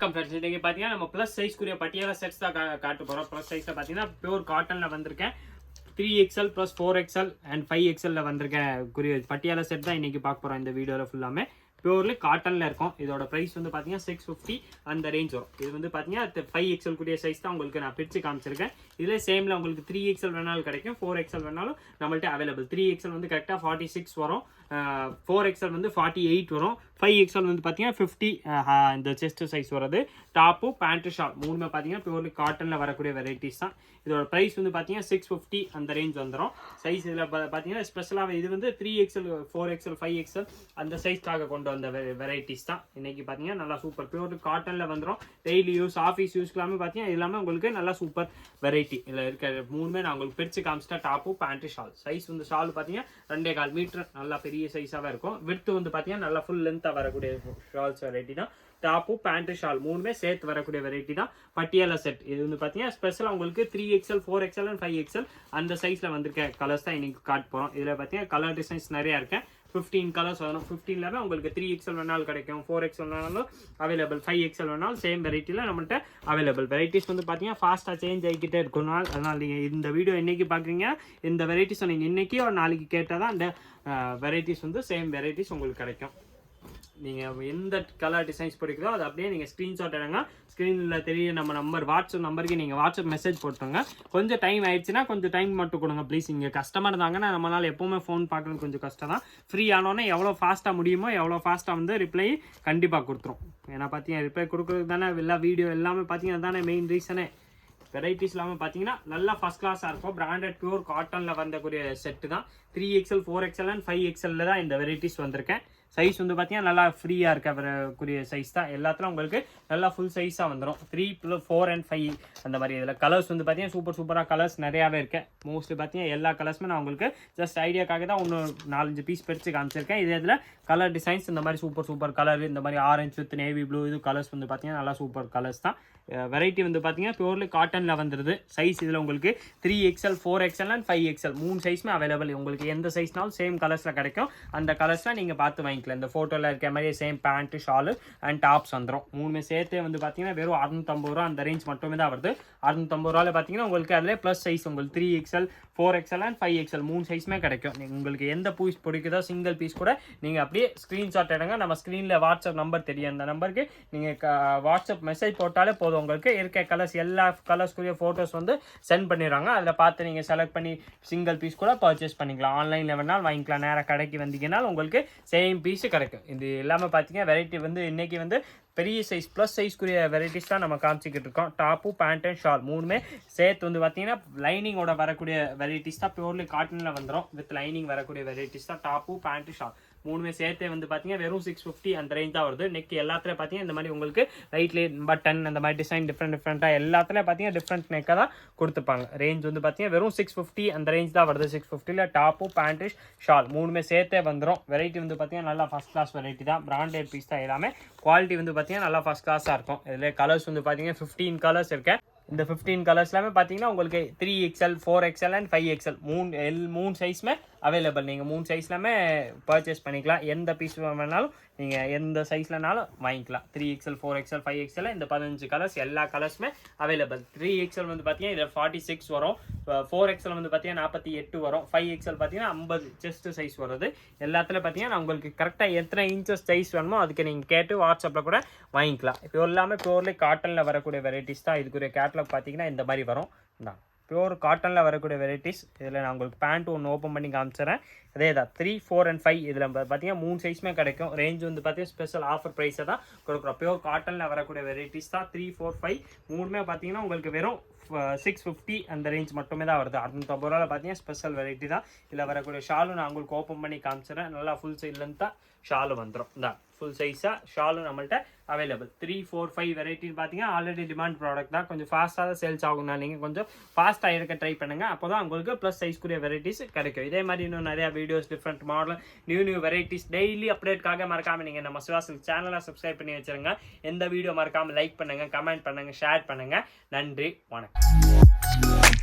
வணக்கம் ஃப்ரெண்ட்ஸ். இன்னைக்கு பார்த்தீங்கன்னா நம்ம ப்ளஸ் சைஸ்க்குரிய பட்டியாலா செட்ஸ் தான் காட்ட போகிறோம். ப்ளஸ் சைஸில் பார்த்தீங்கன்னா பியூர் காட்டனில் வந்திருக்கேன். 3XL + 4XL அண்ட் 5XL வந்திருக்கேன் குறிய பட்டியாலா செட் தான் இன்னைக்கு பார்க்க போகிறோம். இந்த வீடியோவில் ஃபுல்லாமே பியூர்லி காட்டனில் இருக்கும். இதோட ப்ரைஸ் வந்து பார்த்தீங்கன்னா 650 அந்த ரேஞ்ச் வரும். இது வந்து பார்த்தீங்கன்னா 5XL கூடிய சைஸ் தான் உங்களுக்கு நான் பிரித்து காமிச்சிருக்கேன். இதில் சேமில் உங்களுக்கு 3XL வேணாலும் கிடைக்கும், 4XL வேணாலும் நம்மள்ட்ட அவைலபிள். 3XL வந்து கரெக்டாக 46 வரும், 4XL வந்து 48 வரும், 5XL வந்து பார்த்தீங்கன்னா 50 இந்த செஸ்ட் சைஸ் வருது. டாப்பு பேண்ட்டு ஷால் மூணுமே பார்த்தீங்கன்னா பியூர்லி காட்டனில் வரக்கூடிய வெரைட்டிஸ் தான். இதோட ப்ரைஸ் வந்து பார்த்தீங்கன்னா 650 அந்த ரேஞ்ச் வந்துடும். சைஸ் இதில் பார்த்தீங்கன்னா ஸ்பெஷலாக இது வந்து 3XL 4XL 5XL அந்த சைஸ்க்காக கொண்டு வந்த வெரைட்டிஸ் தான். இன்னைக்கு பார்த்தீங்கன்னா நல்லா சூப்பர் பியூர் காட்டனில் வந்துடும். டெய்லி யூஸ் ஆஃபீஸ் யூஸ்க்கெல்லாமே பார்த்தீங்கன்னா எல்லாமே உங்களுக்கு நல்லா சூப்பர் வெரைட்டி. இதில் இருக்க மூணுமே நான் உங்களுக்கு பிரித்து காமிச்சிட்டா. டாப்பு பேண்ட்டு ஷால் சைஸ் வந்து ஷால் பார்த்தீங்கன்னா 2.25 மீட்டர் நல்லா பெரிய சைஸாகவே இருக்கும். விட்த் வந்து பார்த்தீங்கன்னா நல்லா ஃபுல் லென்த்தாக வரக்கூடிய ஷால்ஸ் வெரைட்டி தான். டாப்பு பேண்ட்டு ஷால் மூணுமே சேர்த்து வரக்கூடிய வெரைட்டி தான் பட்டியாலா செட். இது வந்து பார்த்தீங்கன்னா ஸ்பெஷலாக உங்களுக்கு 3XL 4XL அண்ட் 5XL அந்த சைஸில் வந்திருக்க கலர்ஸ் தான் இன்னைக்கு காட்ட போகிறோம். இதில் பார்த்தீங்கன்னா கலர் டிசைன்ஸ் நிறையா இருக்கேன். 15 கலர்ஸ் வரும். 15ல் உங்களுக்கு 3XL வேணாலும் கிடைக்கும், 4XL வேணாலும் அவைலபிள், 5XL வேணாலும் சேம் வெரைட்டியில் நம்மள்ட்ட அவைலபிள். வெரைட்டிஸ் வந்து பார்த்தீங்கன்னா ஃபாஸ்ட்டாக சேஞ்ச் ஆகிக்கிட்டே இருக்கும். அதனால் நீங்கள் இந்த வீடியோ இன்றைக்கி பார்க்குறீங்க, இந்த வெரைட்டிஸ் நீங்கள் இன்றைக்கி ஒரு நாளைக்கு கேட்டால் தான் அந்த வெரைட்டிஸ் வந்து சேம் வெரைட்டிஸ் உங்களுக்கு கிடைக்கும். நீங்கள் எந்த கலர் டிசைன்ஸ் பிடிக்குதோ அதை அப்படியே நீங்கள் ஸ்க்ரீன்ஷாட் எடுங்க. ஸ்க்ரீனில் தெரிய நம்ம நம்பர் வாட்ஸ்அப் நம்பருக்கு நீங்கள் வாட்ஸ்அப் மெசேஜ் போட்டுருங்க. கொஞ்சம் டைம் ஆயிடுச்சுன்னா கொஞ்சம் டைம் மட்டும் கொடுங்க ப்ளீஸ். இங்கே கஸ்டமர் இருந்தாங்கன்னா நம்மளால் எப்போவுமே ஃபோன் பார்க்குறது கொஞ்சம் கஷ்டம் தான். ஃப்ரீ ஆனோன்னே எவ்வளோ ஃபாஸ்ட்டாக முடியுமோ எவ்வளோ ஃபாஸ்ட்டாக வந்து ரிப்ளை கண்டிப்பாக கொடுத்துரும். ஏன்னா பார்த்தீங்கன்னா ரிப்ளை கொடுக்குறது தானே எல்லா வீடியோ எல்லாமே பார்த்தீங்கன்னா தானே மெயின் ரீசனே. வெரைட்டிஸ் இல்லாமல் பார்த்தீங்கன்னா நல்லா ஃபஸ்ட் கிளாஸாக இருக்கும். பிராண்டட் பியூர் காட்டனில் வந்தக்கூடிய செட்டு தான். 3XL 4XL அண்ட் 5XL தான் இந்த வெரைட்டிஸ் வந்திருக்கேன். சைஸ் வந்து பார்த்தீங்கன்னா நல்லா ஃப்ரீயாக இருக்கக்கூடிய சைஸ் தான். எல்லாத்துலையும் உங்களுக்கு நல்லா ஃபுல் சைஸாக வந்துடும். 3, 4 அண்ட் 5 அந்த மாதிரி. இதில் கலர்ஸ் வந்து பார்த்தீங்கன்னா சூப்பராக கலர்ஸ் நிறையாவே இருக்கேன். மோஸ்ட்லி பார்த்தீங்கன்னா எல்லா கலர்ஸுமே நான் உங்களுக்கு ஜஸ்ட் ஐடியாக்காக தான் ஒன்று 4-5 பீஸ் பிரித்து காமிச்சிருக்கேன். இதில் கலர் டிசைன்ஸ் இந்த மாதிரி சூப்பர் கலர், இந்த மாதிரி ஆரஞ்சு வித் நேவி ப்ளூ இது கலர்ஸ் வந்து பார்த்தீங்கன்னா நல்லா சூப்பர் கலர்ஸ் தான். வெரைட்டி வந்து பார்த்தீங்கன்னா பியூர்லி காட்டனில் வந்துடுது. சைஸ் இதில் உங்களுக்கு 3XL 4XL and 5XL 3 சைஸுமே available. உங்களுக்கு எந்த சைஸ்னாலும் சேம் கலர்ஸில் கிடைக்கும். அந்த கலர்ஸ்லாம் நீங்கள் பார்த்து வாங்கிக்கலாம். இந்த ஃபோட்டோவில் இருக்க மாதிரி same pant shawl and tops வந்துடும். மூணுமே சேர்த்து வந்து பார்த்தீங்கன்னா வெறும் 650 ரூபா அந்த ரேஞ்ச் மட்டுமே தான் வருது. 650 ரூபாயில் பார்த்தீங்கன்னா உங்களுக்கு அதில் ப்ளஸ் சைஸ் உங்களுக்கு 3XL 4XL அண்ட் 5XL 3 சைஸுமே கிடைக்கும். உங்களுக்கு எந்த பீஸ் பிடிக்குதோ சிங்கிள் பீஸ் கூட நீங்கள் அப்படியே ஸ்க்ரீன்ஷாட் எடுங்க. நம்ம ஸ்க்ரீனில் வாட்ஸ்அப் நம்பர் தெரியும். அந்த நம்பருக்கு நீங்கள் வாட்ஸ்அப் மெசேஜ் போட்டாலே போதும். உங்களுக்கு இருக்க கலர்ஸ் எல்லா கலர்ஸ்க்குரிய ஃபோட்டோஸ் வந்து சென்ட் பண்ணிடுறாங்க. அதில் பார்த்து நீங்கள் செலக்ட் பண்ணி சிங்கிள் பீஸ் கூட பர்ச்சேஸ் பண்ணிக்கலாம். ஆன்லைனில் வேணாலும் வாங்கிக்கலாம். நேராக கடைக்கு வந்தீங்கன்னா உங்களுக்கு சேம் பீஸு கிடைக்கும். இது எல்லாமே பார்த்தீங்கன்னா வெரைட்டி வந்து இன்றைக்கி வந்து பெரிய சைஸ் ப்ளஸ் சைஸ்க்குரிய வெரைட்டிஸ் தான் நம்ம காமிச்சிக்கிட்டு இருக்கோம். டாப்பு பேண்ட் அண்ட் ஷால் மூணுமே சேர்த்து வந்து பார்த்தீங்கன்னா லைனிங்கோட வரக்கூடிய வெரைட்டிஸ் தான். பியூர்லி காட்டனில் வந்துடும். வித் லைனிங் வரக்கூடிய வெரைட்டிஸ் தான் டாப்பு பேண்ட் ஷால் மூணுமே சேர்த்தே வந்து பார்த்தீங்கன்னா வெறும் 650 அந்த ரேஞ்ச் தான் வருது. நெக் எல்லாத்துலேயும் பார்த்தீங்கன்னா இந்த மாதிரி உங்களுக்கு லைட்லி பட்டன் அந்த மாதிரி டிசைன் டிஃப்ரெண்ட்டாக எல்லாத்துலேயும் பார்த்தீங்கன்னா டிஃப்ரெண்ட் நெக்காக தான் கொடுத்துப்பாங்க. ரேஞ்ச் வந்து பார்த்தீங்கன்னா வெறும் 650 அந்த ரேஞ்ச் தான் வருது. 650ல் டாப்பு பேண்ட் ஷால் மூணுமே சேர்த்தே வந்துடும். வெரைட்டி வந்து பார்த்தீங்கன்னா நல்லா ஃபஸ்ட் கிளாஸ் வெரைட்டி தான். பிராண்டட் பீஸ் தான் எல்லாமே. குவாலிட்டி வந்து பார்த்தீங்கன்னா நல்லா ஃபஸ்ட் கிளாஸாக இருக்கும். இதில் கலர்ஸ் வந்து பார்த்தீங்கன்னா 15 கலர்ஸ் இருக்கேன். இந்த 15 கலர்ஸ் எல்லாமே பார்த்தீங்கன்னா உங்களுக்கு 3XL 4XL அண்ட் 5XL மூணு சைஸுமே அவைலபிள். நீங்கள் 3 சைஸ்லாமே பர்ச்சேஸ் பண்ணிக்கலாம். எந்த பீஸ் வேணாலும் நீங்கள் எந்த சைஸ்லனாலும் வாங்கிக்கலாம். 3XL 4XL 5XL இந்த 15 கலர்ஸ் எல்லா கலர்ஸுமே அவைலபிள். 3XL வந்து பார்த்தீங்கன்னா இதில் 46 வரும், 4XL வந்து பார்த்தீங்கன்னா 48 வரும், 5XL பார்த்தீங்கன்னா 50 செஸ்ட் சைஸ் வருது. எல்லாத்துலையும் பார்த்தீங்கன்னா நான் உங்களுக்கு கரெக்டாக எத்தனை இன்ச்சஸ் சைஸ் வேணுமோ அதுக்கு நீங்கள் கேட்டு வாட்ஸ்அப்பில் கூட வாங்கிக்கலாம். இப்போ எல்லாமே பியூர்லி காட்டனில் வரக்கூடிய வெரைட்டிஸ் தான். இதுக்குரிய கேட்லாக் பார்த்தீங்கன்னா இந்த மாதிரி வரும். தான் பியூர் காட்டனில் வரக்கூடிய வெரைட்டிஸ். இதில் நான் உங்களுக்கு பேண்ட் ஒன்று ஓப்பன் பண்ணி காமிச்சிடறேன். அதே தான் 3, 4 அண்ட் 5 இதில் பார்த்தீங்கன்னா 3 சைஸுமே கிடைக்கும். ரேஞ்ச் வந்து பார்த்தீங்கன்னா ஸ்பெஷல் ஆஃபர் ப்ரைஸை தான் கொடுக்குறோம். பியூர் காட்டனில் வரக்கூடிய வெரைட்டிஸ் தான். 3, 4, 5 மூணுமே பார்த்தீங்கன்னா உங்களுக்கு வெறும் 650 அந்த ரேஞ்ச் மட்டுமே தான் வருது. 650 ரூபாயில் பார்த்தீங்கன்னா ஸ்பெஷல் வெரைட்டி தான். இதில் வரக்கூடிய ஷாலும் நான் உங்களுக்கு ஓப்பன் பண்ணி காமிச்சிடறேன். நல்லா ஃபுல் சைட்லேருந்து தான் ஷாலு வந்துடும். இந்த ஃபுல் சைஸாக ஷாலும் நம்மள்ட்ட அவைலபிள். 3, 4, 5 வெரைட்டின்னு பார்த்தீங்கன்னா ஆல்ரெடி டிமாண்ட் ப்ராடக்ட் தான். கொஞ்சம் ஃபாஸ்ட்டாக தான் சேல்ஸ் ஆகும்னா நீங்கள் கொஞ்சம் ஃபாஸ்ட்டாக இருக்க ட்ரை பண்ணுங்கள். அப்போ தான் உங்களுக்கு ப்ளஸ் சைஸ்க்குரிய வெரைட்டிஸ் கிடைக்கும். இதே மாதிரி இன்னும் நிறையா videos different model new varieties daily அப்டேட்காக மறக்காமல் நீங்கள் நம்ம சிவா சில்க் சேனலை சப்ஸ்கிரைப் பண்ணி வச்சுருங்க. எந்த வீடியோ மறக்காமல் லைக் பண்ணுங்கள், கமெண்ட் பண்ணுங்கள், ஷேர் பண்ணுங்கள். நன்றி, வணக்கம்.